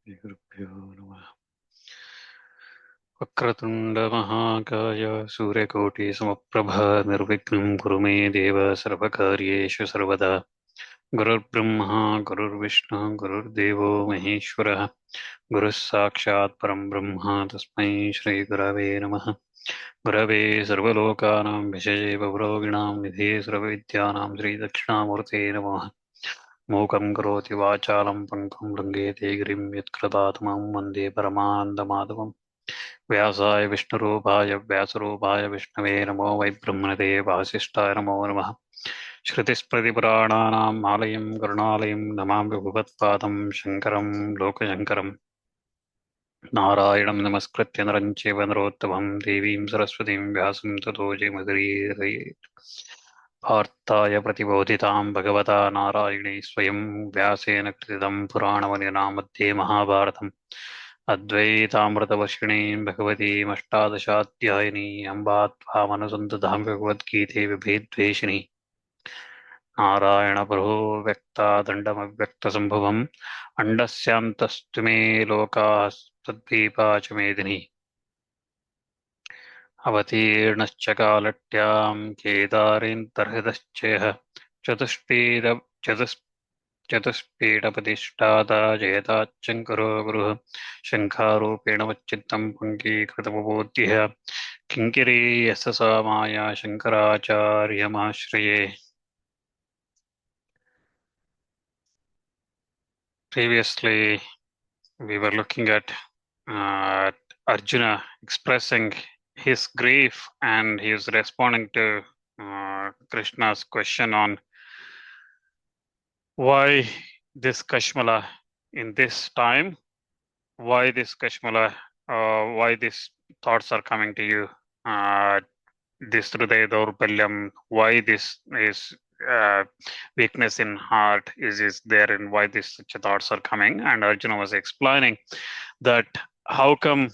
श्रीगुरुभ्यो नमः। वक्रतुण्ड महाकाय सूर्यकोटिसमप्रभा निर्विघ्नं कुरु मे देव सर्वकार्येषु सर्वदा। गुरुर्ब्रह्मा गुरुर्विष्णुः गुरुर्देवो महेश्वरः गुरुः साक्षात् परं ब्रह्म तस्मै श्रीगुरवे नमः। गुरवे सर्वलोकानां विषये भवरोगिणां निधये सर्वविद्यानां श्रीदक्षिणामूर्ते नमः। मूकं करोति वाचालं पङ्गुं लङ्घयते गिरिं यत्कृपातमं वन्दे परमानन्दमाधवम्। व्यासाय विष्णुरूपाय व्यासरूपाय विष्णवे नमो वै ब्रह्मणते वासिष्ठाय नमो नमः। श्रुतिस्मृतिपुराणानाम् आलयं करुणालयं नमामि भगवत्पादं शङ्करं लोकशङ्करम्। नारायणं नमस्कृत्य नरं चैव नरोत्तमं देवीं सरस्वतीं व्यासं ततो जयमुदीरयेत्। पार्थाय प्रतिबोधितां भगवता नारायणे स्वयं व्यासेन कृतितं पुराणमलिना मध्ये महाभारतम् अद्वैतामृतवर्षिणीं भगवतीमष्टादशाध्यायिनी अम्बा त्वामनुसन्ततां भगवद्गीते विभेद्वेषिणी नारायणप्रभो व्यक्तादण्डमव्यक्तसम्भवम् अण्डस्यान्तस्तु मे लोकाः तद्दीपा च मेदिनी अवतीर्णश्च कालट्यां केदारेन्तर्हृतश्चयः चतुष्पीड चतुष्पीडप्रतिष्ठाता जयताच्चङ्करो गुरुः शङ्खारूपेण मच्चित्तं पङ्कीकृतबोध्यः किङ्किरी यस्य सा माया शङ्कराचार्यमाश्रये. Previously, we were looking at Arjuna expressing his grief, and he was responding to Krishna's question on why this Kashmala in this time, why this Kashmala, why these thoughts are coming to you, this Hridaya Daurbalyam, why this is weakness in heart is there, and why these such thoughts are coming. And Arjuna was explaining that how come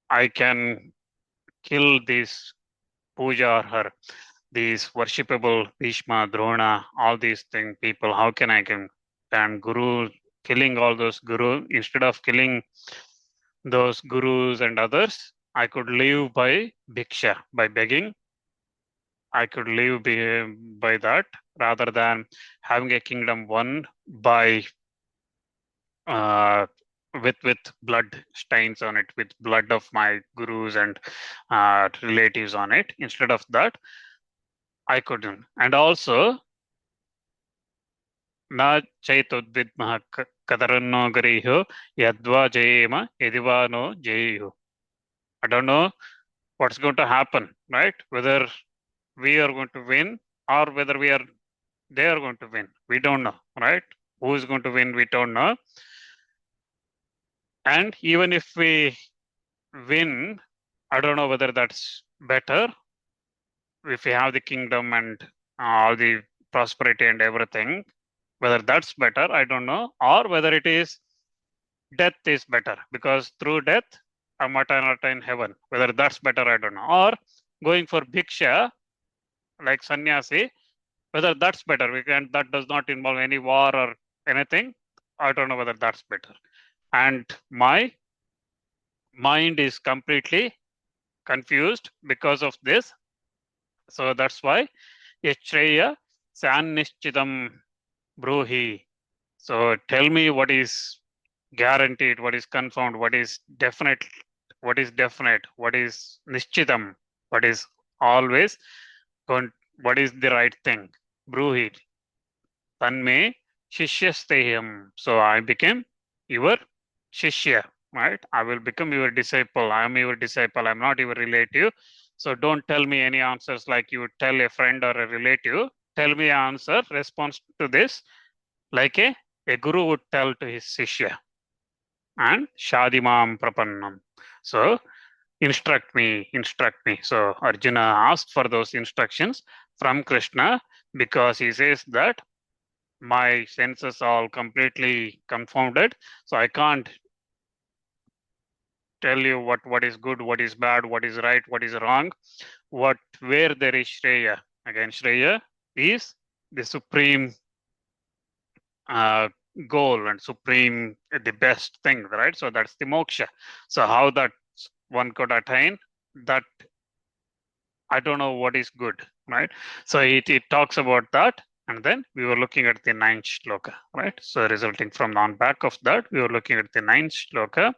I can kill these puja or her, these worshipable Bhishma, Drona, all these thing people, how can I can, and Guru, killing all those Guru, instead of killing those Gurus and others, I could live by Bhiksha, by begging. I could live by that rather than having a kingdom won by with blood stains on it, with blood of my gurus and relatives on it. Instead of that, I couldn't. And also, na chaitudvidmah kadaranno gariho yadva jayema yadiva no jayiho. I don't know what's going to happen, right? Whether we are going to win or whether they are going to win. We don't know, right? Who is going to win, we don't know. And even if we win, I don't know whether that's better. If we have the kingdom and all the prosperity and everything, whether that's better, I don't know. Or whether it is death is better, because through death, I'm eternal in heaven. Whether that's better, I don't know. Or going for bhiksha, like sannyasi, whether that's better. That does not involve any war or anything. I don't know whether that's better. And my mind is completely confused because of this. So that's why Yashreya Sanishchitam Bruhi. So tell me what is guaranteed, what is confirmed, what is definite, what is Nishchitam, what is always, what is the right thing. Bruhi. Tanme Shishyasteham. So I became your Shishya, right? I will become your disciple. I am your disciple. I'm not your relative. So don't tell me any answers like you would tell a friend or a relative. Tell me an answer, response to this, like a guru would tell to his Shishya. And Shadimam Prapannam. So instruct me. So Arjuna asked for those instructions from Krishna, because he says that my senses are completely confounded, so I can't tell you what is good, what is bad, what is right, what is wrong, where there is Shreya. Again, Shreya is the supreme goal and supreme, the best thing, right? So that's the moksha. So how that one could attain that, I don't know what is good, right? So it talks about that. And then we were looking at the ninth shloka, right? So resulting from on back of that, we were looking at the ninth shloka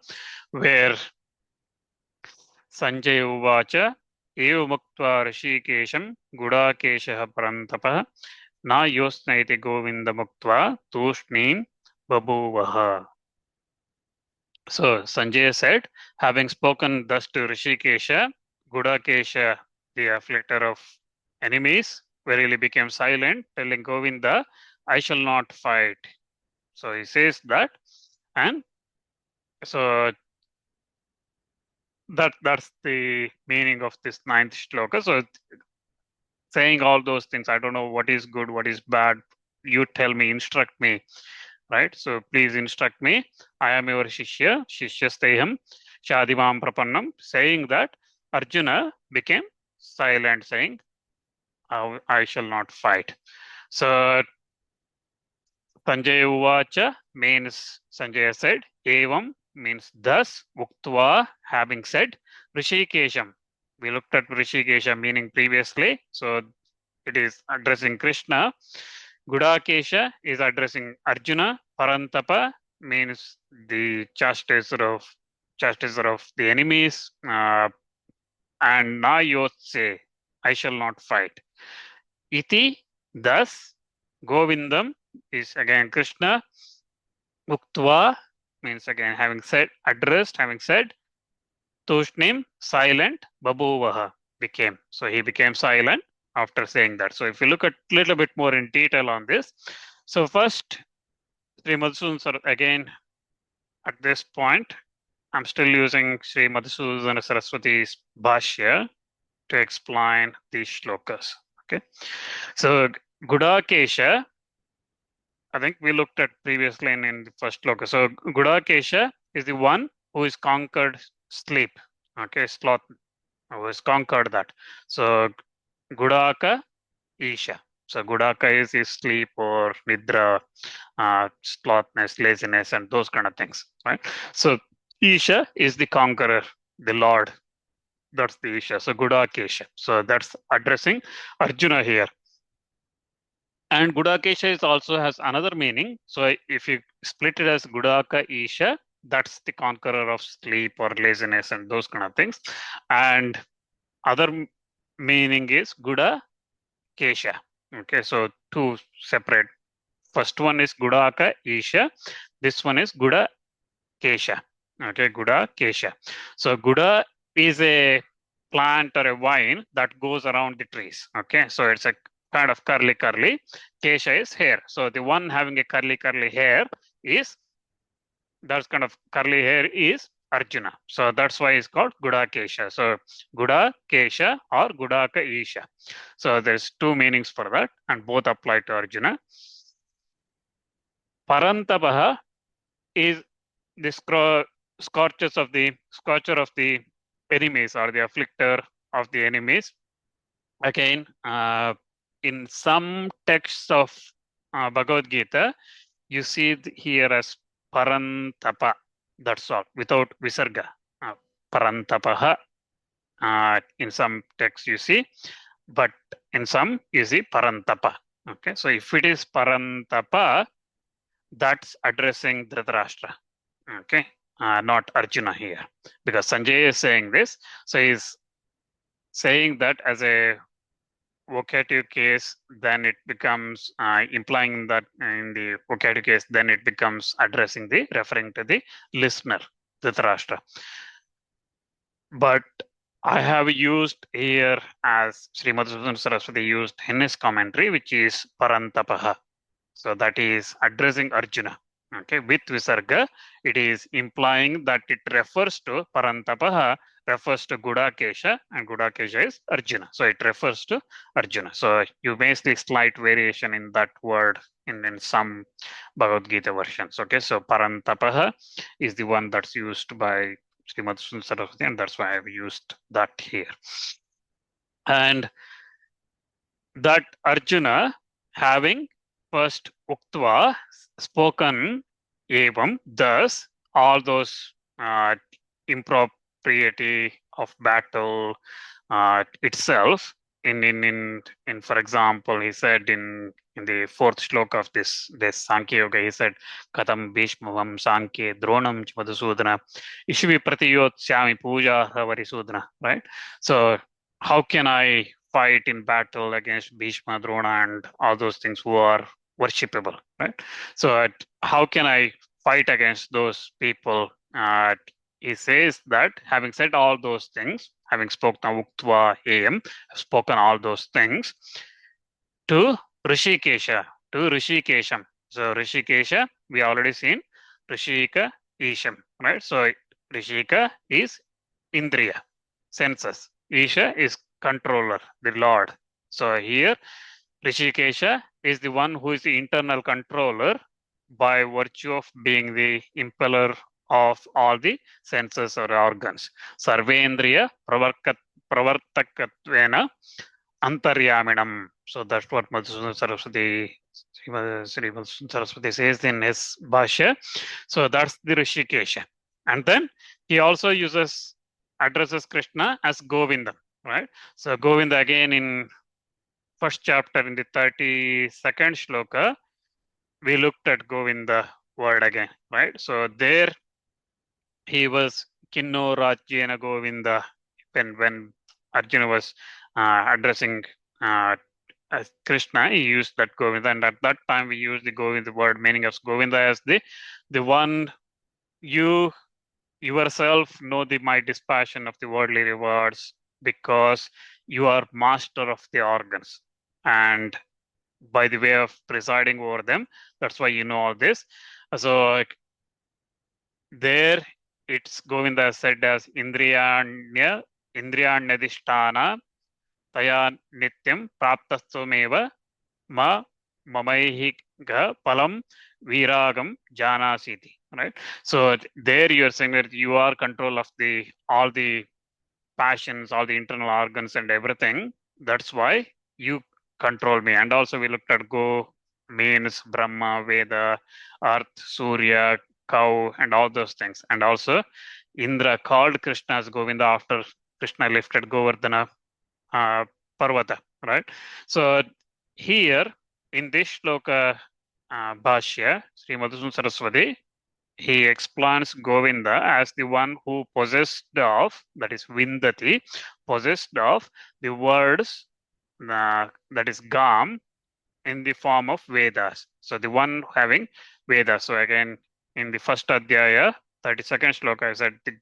where Sanjay Uvacha, Eva Muktva Rishikesham, Gudakesha Parantapa, Na Yosnaiti Govinda Muktva, Tushnim Babuvaha. So Sanjay said, having spoken thus to Rishikesha, Gudakesha, the afflictor of enemies, verily became silent, telling Govinda, I shall not fight. So he says that, and so that's the meaning of this ninth shloka. So saying all those things, I don't know what is good, what is bad. You tell me, instruct me, right? So please instruct me. I am your Shishya, Shishyasteham, Shadimam Prapannam, saying that Arjuna became silent, saying, I shall not fight. So Sanjay Uvacha means Sanjay said, Evam means thus, Uktva, having said, Rishikesham. We looked at Rishikesha meaning previously, so it is addressing Krishna. Gudakesha is addressing Arjuna. Parantapa means the chastiser of the enemies. And na yotse, I shall not fight. Iti, thus, Govindam is again Krishna. Uktva means again having said, addressed, having said. Tushnim, silent. Babuvaha became. So he became silent after saying that. So if you look at a little bit more in detail on this. So first, Sri Madhusudan again, at this point, I'm still using Sri Madhusudan Saraswati's Bhashya to explain these shlokas. Okay. So Gudakesha, I think we looked at previously in the first shloka. So Gudakesha is the one who is conquered sleep. Okay, sloth, who has conquered that. So Gudaka Isha. So Gudaka is his sleep or nidra, slothness, laziness, and those kind of things, right? So Isha is the conqueror, the Lord. That's the Isha. So Gudakesha. So that's addressing Arjuna here. And Gudakesha is also has another meaning. So if you split it as Gudaka Isha, that's the conqueror of sleep or laziness and those kind of things. And other meaning is Guda Kesha. Okay, so two separate. First one is Gudaka Isha. This one is Guda Kesha. Okay, Guda Kesha. So Guda is a plant or a vine that goes around the trees. Okay, so it's a kind of curly. Kesha is hair. So the one having a curly hair is, that's kind of curly hair is Arjuna. So that's why it's called Gudakesha. So Gudakesha or Gudaka Isha. So there's two meanings for that, and both apply to Arjuna. Parantapaha is the scorcher of the enemies or the afflictor of the enemies. Again, in some texts of Bhagavad Gita, you see here as Parantapa. That's all, without visarga. Parantapaha. In some texts you see, but in some you see Parantapa. Okay, so if it is Parantapa, that's addressing Dhritarashtra. Okay, not Arjuna here, because Sanjay is saying this. So he's saying that as a vocative case, then it becomes implying that in the vocative case, then it becomes referring to the listener, Dhritarashtra. But I have used here as Sri Madhusudan Saraswati used in his commentary, which is Parantapaha. So that is addressing Arjuna. Okay, with Visarga, it is implying that it refers to Parantapaha, refers to Gudakesha, and Gudakesha is Arjuna. So it refers to Arjuna. So you may see slight variation in that word in some Bhagavad Gita versions. Okay, so Parantapaha is the one that's used by Sri Madhusudan Saraswati, and that's why I've used that here. And that Arjuna having first uktva, spoken, evam, thus, all those impropriety of battle itself. In for example, he said in the fourth shloka of this Sankhya Yoga, he said, Katam Bhishmavam Sankhya Dronam ch Madhusudana Ishvi Pratiyot Syami Puja Varisudana, right? So how can I fight in battle against Bhishma, Drona, and all those things who are worshipable, right? So how can I fight against those people? He says that having said all those things, having spoken Uktva Am, spoken all those things, to Rishikesha, to Rishikesham. So Rishikesha, we already seen Rishika Isham, right? So Rishika is Indriya, senses. Isha is controller, the Lord. So here Rishikesha is the one who is the internal controller by virtue of being the impeller of all the senses or organs. Sarvendriya pravartakatvena antaryaminam. So that's what Madhusudana Saraswati, Sri Madhusudana Saraswati says in his Bhashya. So that's the Rishikesha. And then he also addresses Krishna as Govinda, right? So Govinda again in first chapter in the 32nd shloka, we looked at Govinda word again, right? So there he was Kinno Rajyena Govinda when Arjuna was addressing Krishna, he used that Govinda, and at that time we used the Govinda word, meaning of Govinda as the one you yourself know my dispassion of the worldly rewards because you are master of the organs, and by the way of presiding over them, that's why you know all this. So there it's Govinda said as Indriyanyadhisthana Taya Nityam Praptastvameva Ma Mamaihiga Palam Viragam Janasiti. Right? So there you are saying that you are control of all the passions, all the internal organs and everything. That's why you control me. And also we looked at Go means Brahma, Veda, Earth, Surya, cow, and all those things. And also Indra called Krishna as Govinda after Krishna lifted Govardhana Parvata, right? So here in this shloka Bhashya, Sri Madhusudana Saraswati, he explains Govinda as the one who possessed of, that is Vindati, possessed of the words that is Gam in the form of Vedas. So the one having Vedas. So again, in the first Adhyaya, 32nd shloka, I said the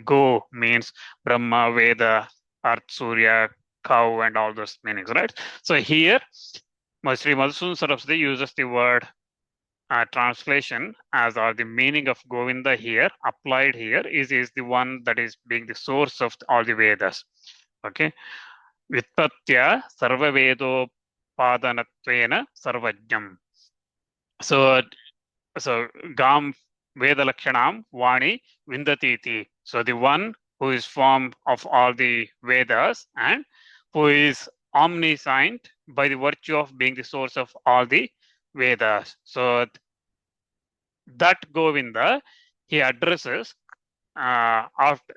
Go means Brahma, Veda, Earth, Surya, cow, and all those meanings, right? So here, Sri Madhusudana Saraswati uses the word translation as or the meaning of Govinda here applied here is the one that is being the source of all the Vedas. Okay, Vittatya Sarva Vedo Padanatvena Sarvajnam. So Gam Veda Lakshanam Vani Vindatiti. So the one who is form of all the Vedas and who is omniscient by the virtue of being the source of all the Vedas. So that Govinda, he addresses after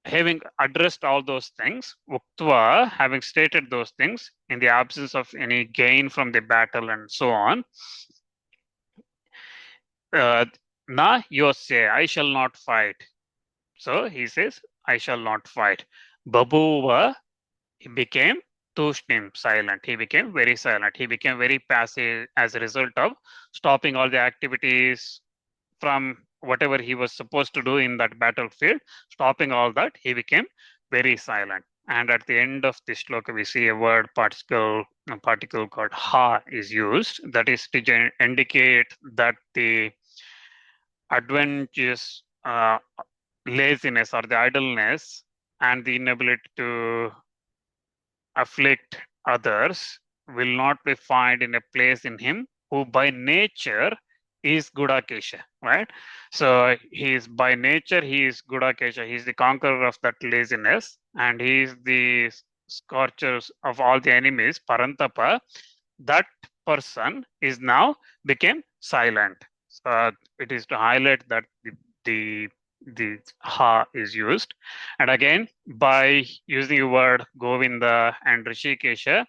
having addressed all those things, Uktva, having stated those things in the absence of any gain from the battle and so on. Na yosya, I shall not fight. So he says, I shall not fight. Babuva, he became tushnim, silent. He became very silent. He became very passive as a result of stopping all the activities from whatever he was supposed to do in that battlefield, stopping all that, he became very silent. And at the end of this shloka, we see a word particle called ha is used. That is to indicate that the adventurous laziness or the idleness and the inability to afflict others will not be found in a place in him who by nature is Gudakesha, right? So he is by nature, he is Gudakesha. He is the conqueror of that laziness, and he is the scorchers of all the enemies, Parantapa. That person is now became silent. So it is to highlight that the ha is used. And again, by using the word Govinda and Rishikesha,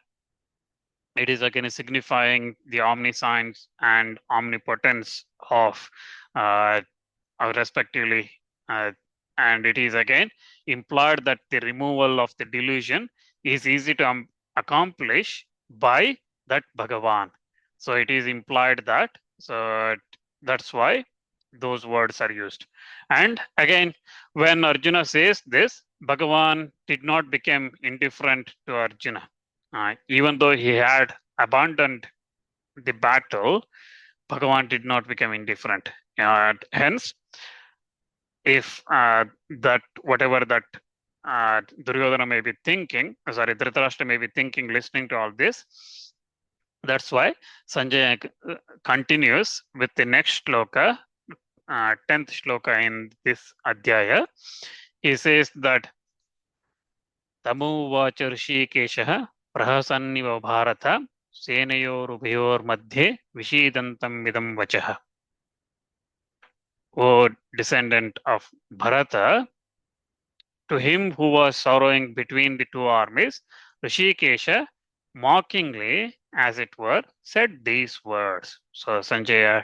it is again signifying the omniscience and omnipotence of respectively. And it is again implied that the removal of the delusion is easy to accomplish by that Bhagavan. So it is implied that, so that's why those words are used. And again, when Arjuna says this, Bhagavan did not become indifferent to Arjuna. Even though he had abandoned the battle, Bhagavan did not become indifferent. Hence, if that whatever that Duryodhana may be thinking, Dhritarashtra may be thinking, listening to all this, that's why Sanjay continues with the next shloka, 10th shloka in this adhyaya. He says that Tamuvacha Rishikeshaha prahasanniva bharata senayorubhayor madhye vishidantam vidam vachaha. O descendant of Bharata, to him who was sorrowing between the two armies, Rishikesha mockingly, as it were, said these words. So Sanjaya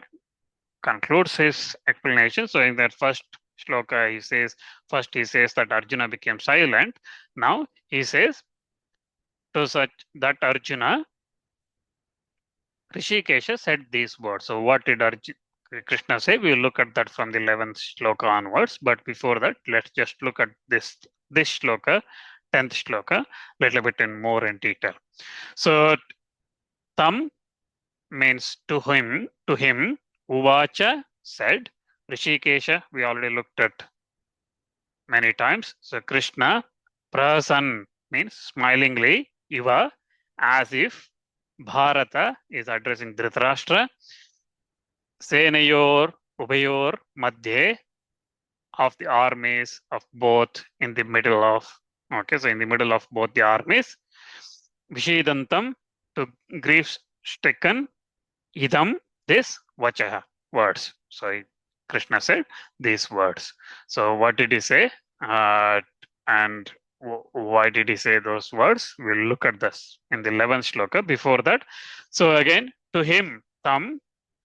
concludes his explanation. So in that first shloka, he says that Arjuna became silent. Now he says to such that Arjuna, Rishikesha said these words. So what did Krishna say? We'll look at that from the 11th shloka onwards. But before that, let's just look at this shloka, 10th shloka, little bit more in detail. So tam means to him, uvacha said, Rishikesha, we already looked at many times. So Krishna, prasan means smilingly, iva, as if Bharata is addressing Dhritarashtra, senayor, ubhayor, madhye, of the armies of both in the middle of, okay, so in the middle of both the armies, vishidantam, to grief stricken, idam, this vachaha, words. So Krishna said these words. So what did he say? And why did he say those words? We'll look at this in the 11th shloka. Before that, so again, to him, tam,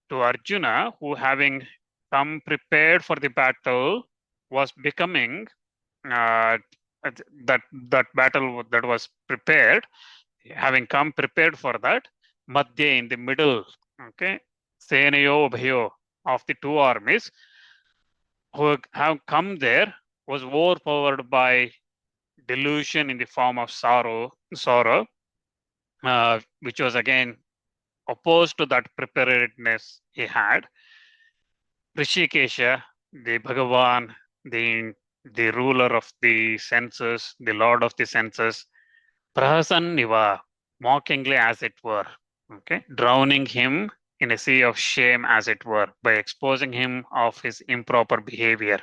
to Arjuna, who having come prepared for the battle, was becoming that battle that was prepared, having come prepared for that, madhye, in the middle, okay, senayo bhayo, of the two armies who have come there, was overpowered by delusion in the form of sorrow, which was again opposed to that preparedness he had. Rishikesha, the Bhagavan, the ruler of the senses, the lord of the senses, prahasanniva, mockingly as it were, okay, drowning him in a sea of shame as it were, by exposing him of his improper behavior.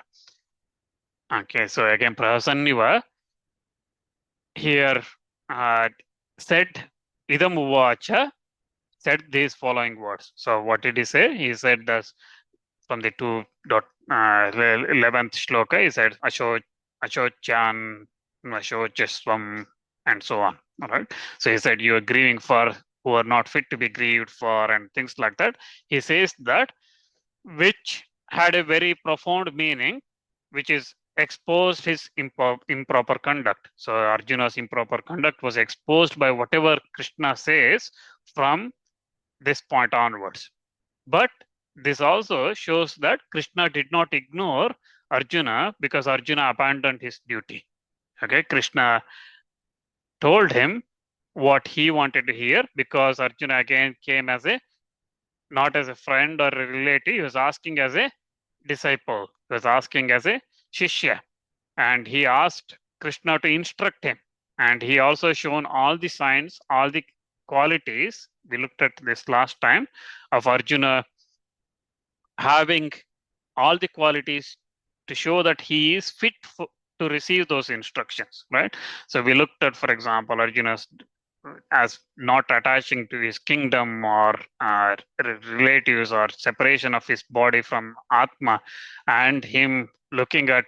Okay, so again, prahasanniva here said, idam uvacha, said these following words. So what did he say? He said that from the 11th shloka, he said ashochan, ashochisvam, and so on. All right. So he said, you are grieving for who are not fit to be grieved for, and things like that. He says that, which had a very profound meaning, which is exposed his improper conduct. So Arjuna's improper conduct was exposed by whatever Krishna says from this point onwards. But this also shows that Krishna did not ignore Arjuna because Arjuna abandoned his duty. Okay, Krishna told him what he wanted to hear, because Arjuna again came as not as a friend or a relative. He was asking as a disciple. He was asking as a shishya. And he asked Krishna to instruct him. And he also shown all the signs, all the qualities, we looked at this last time, of Arjuna having all the qualities to show that he is fit to receive those instructions, right? So we looked at, for example, Arjuna's as not attaching to his kingdom or relatives or separation of his body from Atma, and him looking at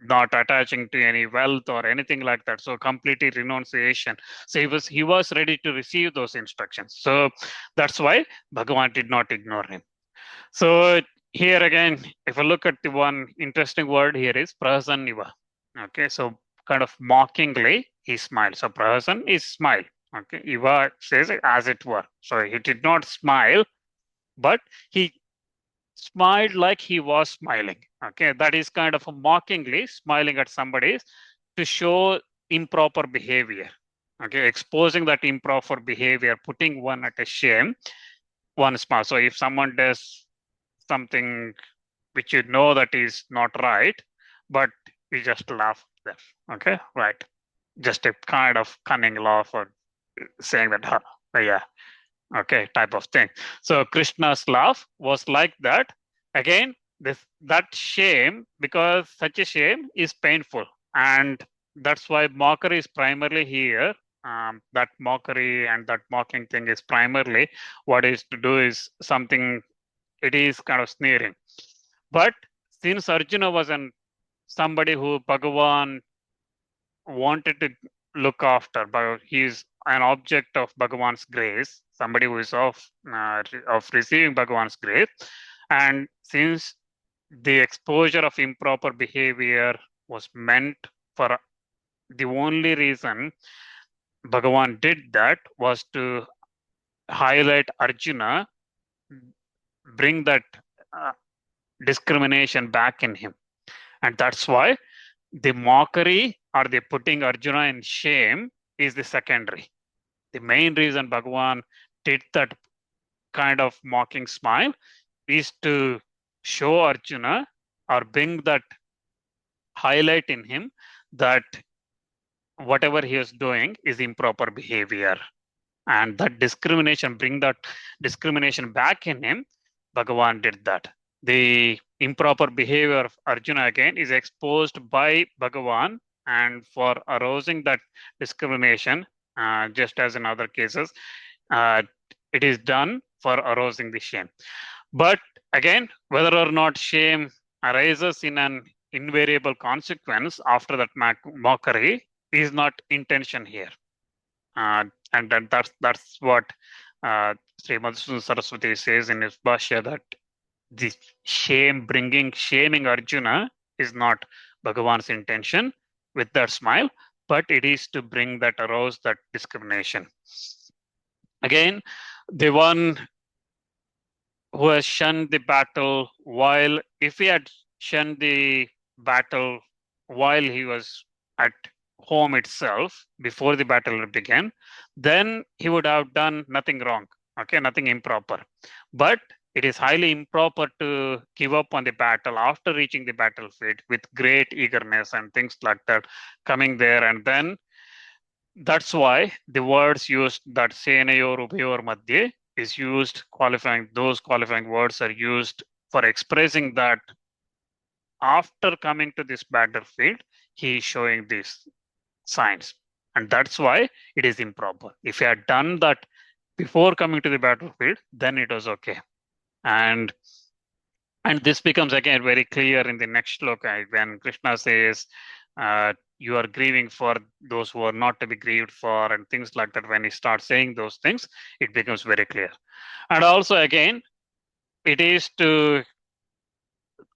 not attaching to any wealth or anything like that. So completely renunciation. So he was ready to receive those instructions. So that's why Bhagavan did not ignore him. So here again, if I look at the one interesting word here is prasanniva. Okay, so kind of mockingly he smiled. So prasan is smile. Okay, Iva says as it were. So he did not smile, but he smiled like he was smiling. Okay, that is kind of a mockingly smiling at somebody to show improper behavior. Okay, exposing that improper behavior, putting one at a shame, one smile. So if someone does something which you know that is not right, but you just laugh at them. Okay, right. Just a kind of cunning laugh or saying that, huh, yeah, okay, type of thing. So Krishna's laugh was like that. Again, that shame, because such a shame is painful, and that's why mockery is primarily here. That mockery and that mocking thing is primarily what is to do is something. It is kind of sneering. But since Arjuna was somebody who Bhagavan wanted to look after, but he is an object of Bhagavan's grace, somebody who is of receiving Bhagavan's grace, and since the exposure of improper behavior was meant for the only reason Bhagavan did that was to highlight Arjuna, bring that discrimination back in him. And that's why the mockery or the putting Arjuna in shame is the secondary. The main reason Bhagavan did that kind of mocking smile is to show Arjuna or bring that highlight in him that whatever he is doing is improper behavior. And that discrimination, bring that discrimination back in him, Bhagavan did that. The improper behavior of Arjuna again is exposed by Bhagavan, and for arousing that discrimination, just as in other cases, it is done for arousing the shame. But again, whether or not shame arises in an invariable consequence after that mockery is not intention here. And that's what Srimad Saraswati says in his Bhashya, that the shaming Arjuna is not Bhagavan's intention with that smile, but it is to bring that arouse that discrimination. Again, the one who has shunned the battle while, if he had shunned the battle while he was at home itself, before the battle began, then he would have done nothing wrong, okay, nothing improper. But it is highly improper to give up on the battle after reaching the battlefield with great eagerness and things like that coming there. And then that's why the words used, that senayor ubhayor madhye, is used, qualifying, those qualifying words are used for expressing that after coming to this battlefield, he is showing these signs. And that's why it is improper. If he had done that before coming to the battlefield, then it was okay. And this becomes again very clear in the next shloka when Krishna says, you are grieving for those who are not to be grieved for, and things like that. When he starts saying those things, it becomes very clear. And also again, it is to,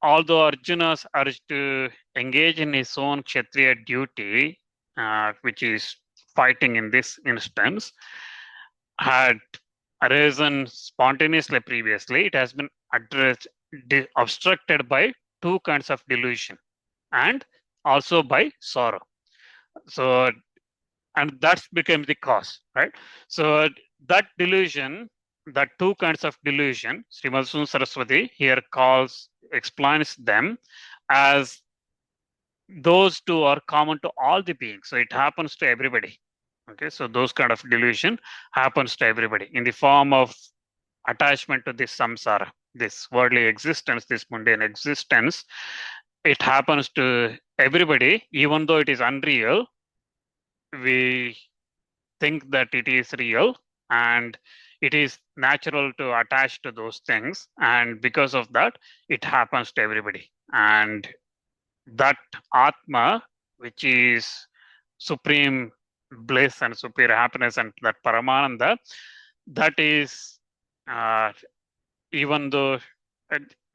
although Arjuna's urge to engage in his own Kshatriya duty, which is fighting in this instance, had arisen spontaneously previously, it has been addressed, obstructed by two kinds of delusion and also by sorrow. So, and that's become the cause, right? So that delusion, that two kinds of delusion, Srimad Saraswati here explains them as those two are common to all the beings. So it happens to everybody. Okay, so those kind of delusion happens to everybody in the form of attachment to this samsara, this worldly existence, this mundane existence. It happens to everybody, even though it is unreal. We think that it is real, and it is natural to attach to those things, and because of that, it happens to everybody. And that Atma, which is supreme bliss and superior happiness, and that Paramananda, that is, even though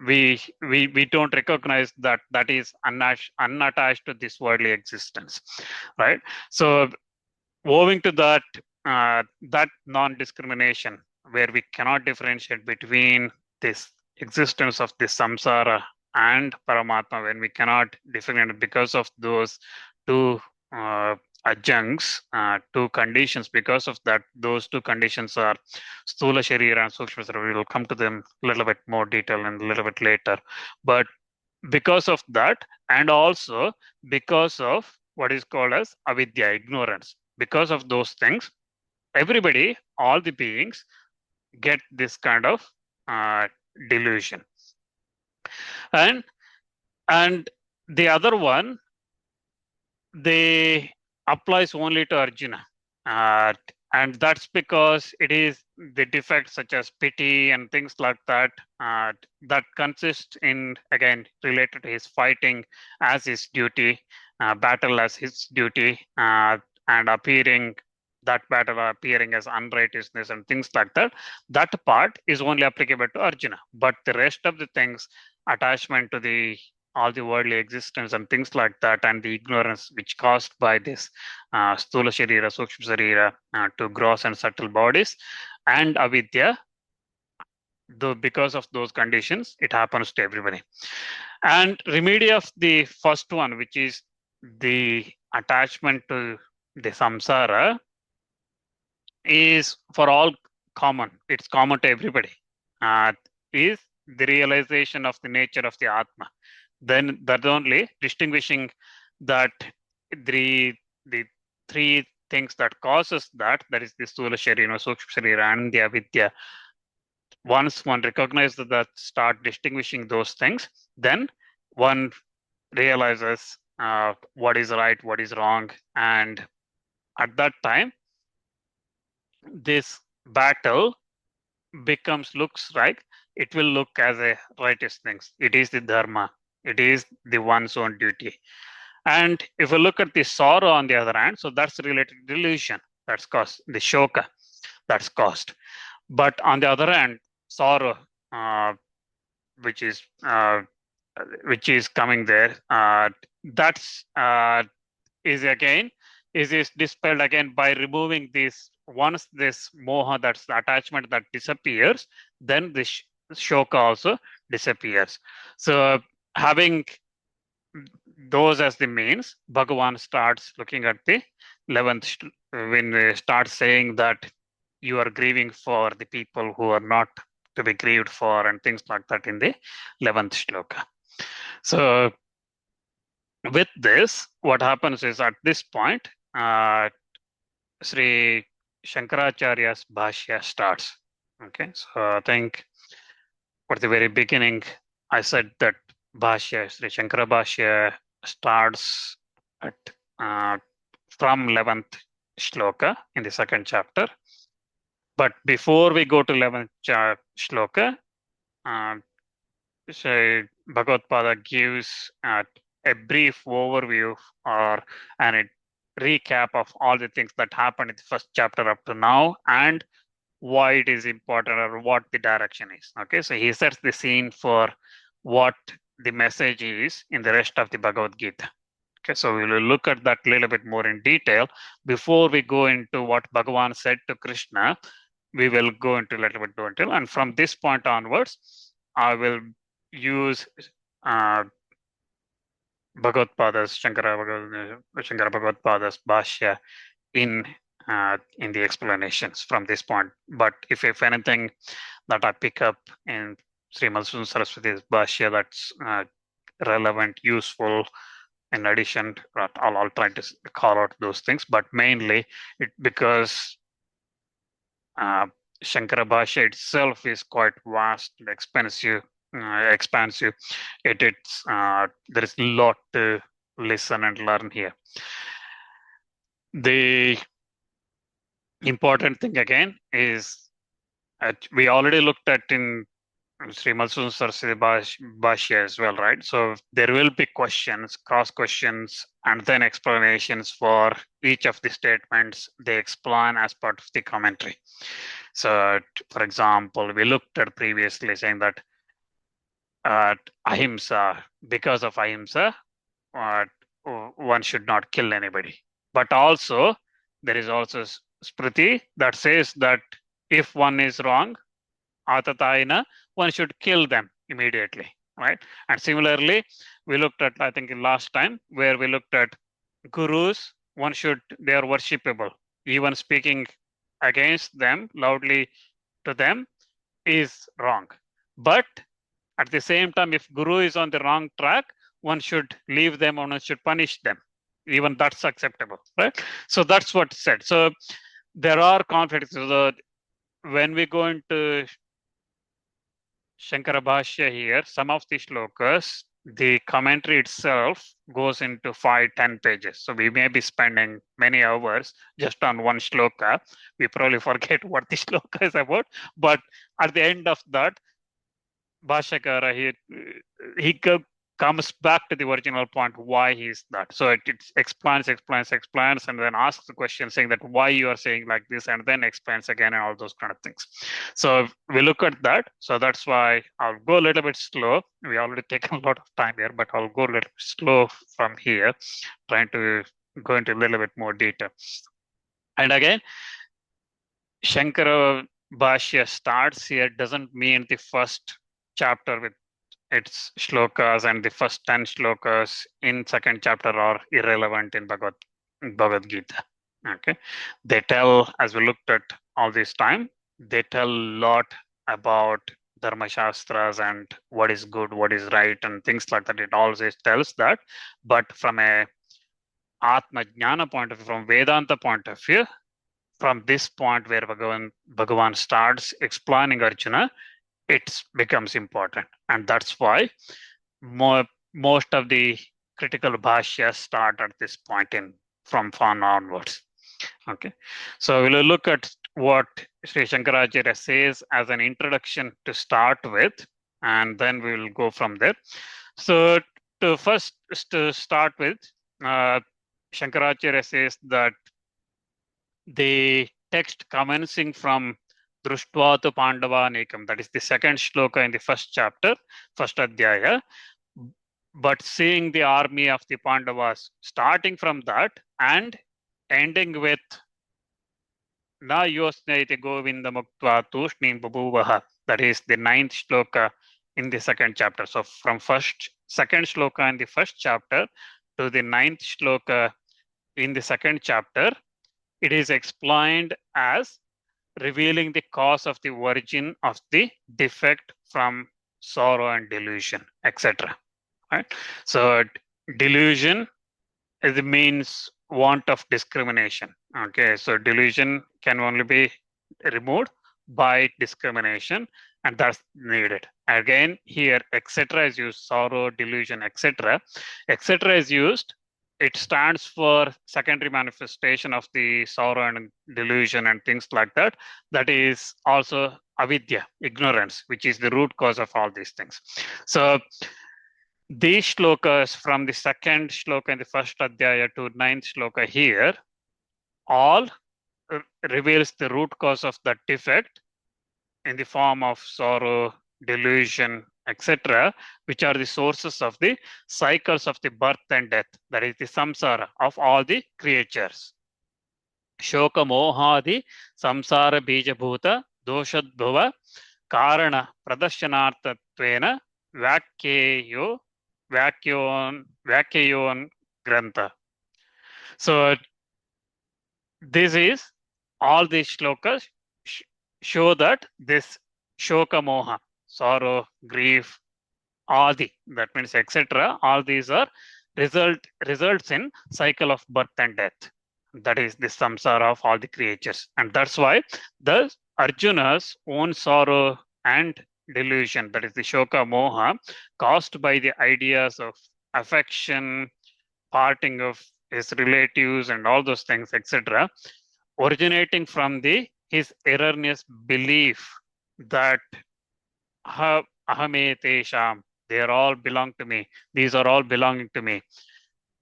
we don't recognize that that is unattached to this worldly existence, right? So owing to that, that non-discrimination, where we cannot differentiate between this existence of this samsara and Paramatma, when we cannot differentiate because of those two adjuncts, two conditions, because of that, those two conditions are Sthula Sharira and Sukshma Sharira. We will come to them a little bit more detail and a little bit later. But because of that, and also because of what is called as avidya, ignorance, because of those things, everybody, all the beings, get this kind of delusion. And the other one, they applies only to Arjuna. And that's because it is the defects such as pity and things like that, that consist in, again, related to his fighting as his duty, battle as his duty, and appearing, that battle appearing as unrighteousness and things like that. That part is only applicable to Arjuna. But the rest of the things, attachment to the all the worldly existence and things like that, and the ignorance which caused by this Sthula Sharira, Sukshma Sharira, to gross and subtle bodies, and avidya, though because of those conditions, it happens to everybody. And remedy of the first one, which is the attachment to the samsara, is for all common. It's common to everybody. Is the realization of the nature of the Atma. Then that only distinguishing that the three things that causes that is the Sthula Sharira, Sukshma Sharira, and the avidya. Once one recognizes that, start distinguishing those things, then one realizes what is right, what is wrong, and at that time, this battle looks like it will look as a righteous things. It is the dharma. It is the one's own duty. And if we look at the sorrow on the other hand, so that's related to delusion. That's caused the shoka. That's caused. But on the other hand, sorrow, which is coming there, that's is again is dispelled again by removing this. Once this moha, that's the attachment, that disappears, then this shoka also disappears. So having those as the means, Bhagavan starts looking at the 11th, when they start saying that you are grieving for the people who are not to be grieved for, and things like that, in the 11th shloka. So with this, what happens is, at this point, Sri Shankaracharya's Bhashya starts. Okay, so I think at the very beginning, I said that Bhashya, Sri Shankara Bhashya, starts at from 11th shloka in the second chapter. But before we go to 11th shloka, Bhagavad Pada gives a brief overview or a recap of all the things that happened in the first chapter up to now, and why it is important, or what the direction is. Okay, so he sets the scene for what the message is in the rest of the Bhagavad Gita. Okay, so we will look at that a little bit more in detail. Before we go into what Bhagavan said to Krishna, we will go into a little bit more detail. And from this point onwards, I will use Bhagavad Pada's, Shankara Bhagavad Pada's Bhashya in the explanations from this point. But if anything that I pick up in Srimad Saraswati's Bhashya that's relevant, useful, in addition, I'll try to call out those things. But mainly, because Shankara Bhashya itself is quite vast and expansive. It's there is a lot to listen and learn here. The important thing again is we already looked at in Srimad Sunsarsi Bhashya as well, right? So there will be questions, cross questions, and then explanations for each of the statements they explain as part of the commentary. So, for example, we looked at previously saying that ahimsa, because of ahimsa, uh, one should not kill anybody. But also, there is also Smriti that says that if one is wrong, Atatayana, one should kill them immediately, right? And similarly, we looked at, I think, in last time, where we looked at gurus, they are worshipable. Even speaking against them loudly to them is wrong. But at the same time, if guru is on the wrong track, one should leave them or one should punish them. Even that's acceptable, right? So that's what said. So there are conflicts. So when we go into Shankara Bhashya here, some of the shlokas, the commentary itself goes into 5-10 pages. So we may be spending many hours just on one shloka. We probably forget what the shloka is about. But at the end of that, Bhashyakara, he comes back to the original point why he's that. So it explains, and then asks the question saying that why you are saying like this, and then explains again and all those kind of things. So we look at that. So that's why I'll go a little bit slow. We already taken a lot of time here, but I'll go a little bit slow from here, trying to go into a little bit more detail. And again, Shankara Bhashya starts here doesn't mean the first chapter with its shlokas and the first 10 shlokas in second chapter are irrelevant in Bhagavad Gita. Okay, they tell, as we looked at all this time, they tell a lot about dharma shastras and what is good, what is right, and things like that. It always tells that, but from a Atma Jnana point of view, from Vedanta point of view, from this point where Bhagavan starts explaining Arjuna, it becomes important. And that's why most of the critical bhashyas start at this point from Fan onwards. Okay, so we'll look at what Sri Shankaracharya says as an introduction to start with, and then we will go from there. So to start with, Shankaracharya says that the text commencing from Drushtva Pandava Nekam, that is the second shloka in the first chapter, first adhyaya, but seeing the army of the Pandavas, starting from that and ending with Na Yosnaiti Govinda Muktva Tushnim Babuvaha, that is the 9th shloka in the second chapter. So from second shloka in the first chapter to the 9th shloka in the second chapter, it is explained as revealing the cause of the origin of the defect from sorrow and delusion, etc. Right? So delusion means want of discrimination. Okay, so delusion can only be removed by discrimination, and that's needed. Again, here, etc. is used, sorrow, delusion, etc. Etc. is used. It stands for secondary manifestation of the sorrow and delusion and things like that. That is also avidya, ignorance, which is the root cause of all these things. So these shlokas from the second shloka in the first adhyaya to 9th shloka here all reveals the root cause of that defect in the form of sorrow, delusion, etc., which are the sources of the cycles of the birth and death, that is the samsara of all the creatures. Shoka mohadi samsara bijabhuta doshadbhuva karana pradashanartatvena vakyayon grantha. So this is all these shlokas show that this shoka moha, sorrow, grief, adi, that means etc. All these are results in cycle of birth and death. That is the samsara of all the creatures, and that's why the Arjuna's own sorrow and delusion, that is the shoka moha, caused by the ideas of affection, parting of his relatives, and all those things, etc. originating from his erroneous belief that ahame tesham, they are all belong to me. These are all belonging to me.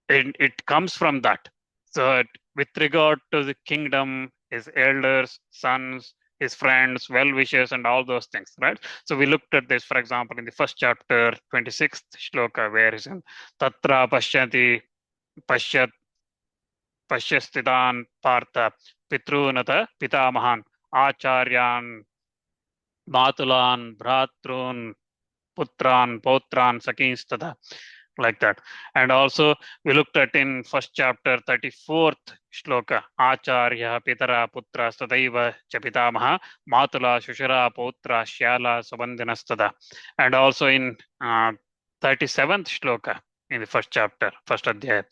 And it comes from that. So with regard to the kingdom, his elders, sons, his friends, well-wishers, and all those things, right? So we looked at this, for example, in the first chapter, 26th shloka, where is in Tatra Pashyati Pashyat Pashyastidan Partha Pitrunata Pitamahan Acharyan Matulan Bhratrun Putran Potran Sakinstata, like that. And also we looked at in first chapter 34th shloka, Acharya Pitara Putra Stadaiva Chapitamaha Matula Shushara Putra Shyala Sabandhanastada. And also in 37th shloka in the first chapter, first adhyaya,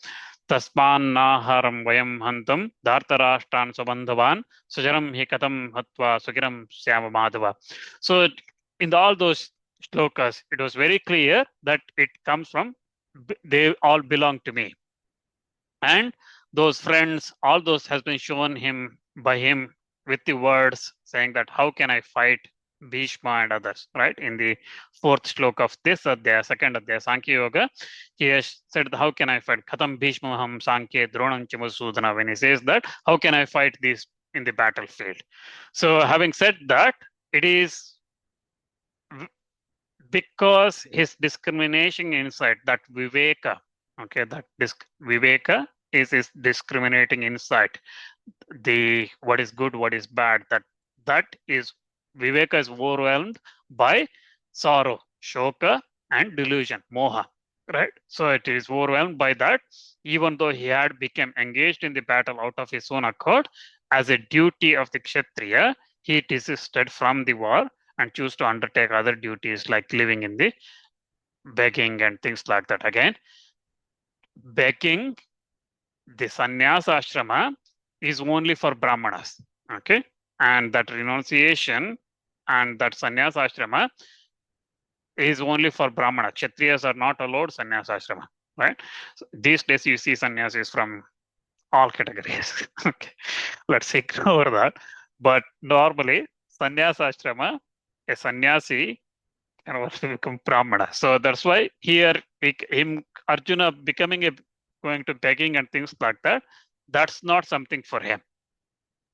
Tasmannaharam Vayam Hantam Dhartarashtan Sabandhavan Sujaram Hikatam Hatva Sugiram Syama Madhava. So in all those shlokas, it was very clear that it comes from they all belong to me. And those friends, all those has been shown him by him with the words saying that how can I fight Bhishma and others, right? In the fourth shloka of this adhyaya, second adhyaya, Sankhya Yoga, he has said, how can I fight? Khatam Bhishma Ham Sankhya Dronam Chamasudana, when he says that, how can I fight these in the battlefield? So having said that, it is because his discriminating insight, that viveka, okay, that viveka is his discriminating insight, the what is good, what is bad, that is viveka is overwhelmed by sorrow, shoka, and delusion, moha, right? So it is overwhelmed by that, even though he had become engaged in the battle out of his own accord as a duty of the kshatriya, he desisted from the war and choose to undertake other duties like living in the begging and things like that. Again, begging, the sannyasa ashrama is only for brahmanas, okay? And that renunciation and that sannyasa ashrama is only for brahmana. Kshatriyas are not allowed sannyasa ashrama, right? So these days you see sannyasis from all categories. Okay, let's ignore that. But normally, sannyasa ashrama, a sannyasi can also become brahmana. So that's why here Arjuna becoming going to begging and things like that, that's not something for him.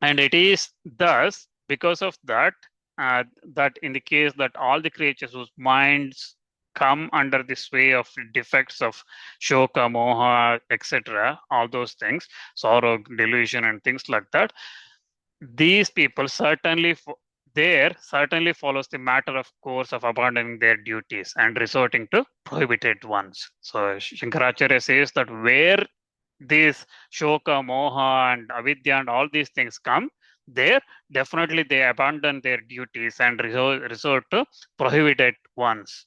And it is thus because of that, that in the case that all the creatures whose minds come under the sway of defects of shoka, moha, etc., all those things, sorrow, delusion, and things like that, these people certainly follows the matter of course of abandoning their duties and resorting to prohibited ones. So Shankaracharya says that where these shoka, moha, and avidya and all these things come, there definitely they abandon their duties and resort to prohibited ones.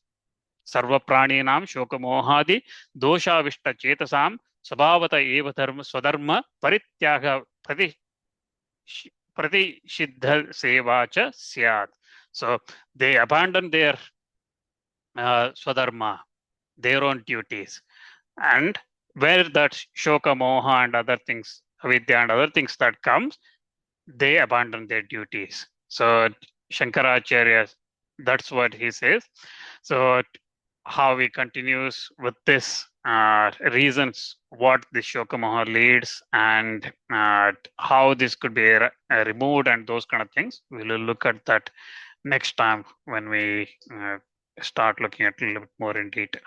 Sarva praninam shoka mohadi doshavishta chetasam svabhavata eva dharma swadharma parityaga pratishidha seva cha syat. So they abandon their swadharma, their own duties, and where that shoka, moha, and other things, avidya and other things that comes, they abandon their duties. So Shankaracharya, that's what he says. So how he continues with this reasons what the shoka moha leads and how this could be removed and those kind of things. We will look at that next time when we start looking at it a little bit more in detail.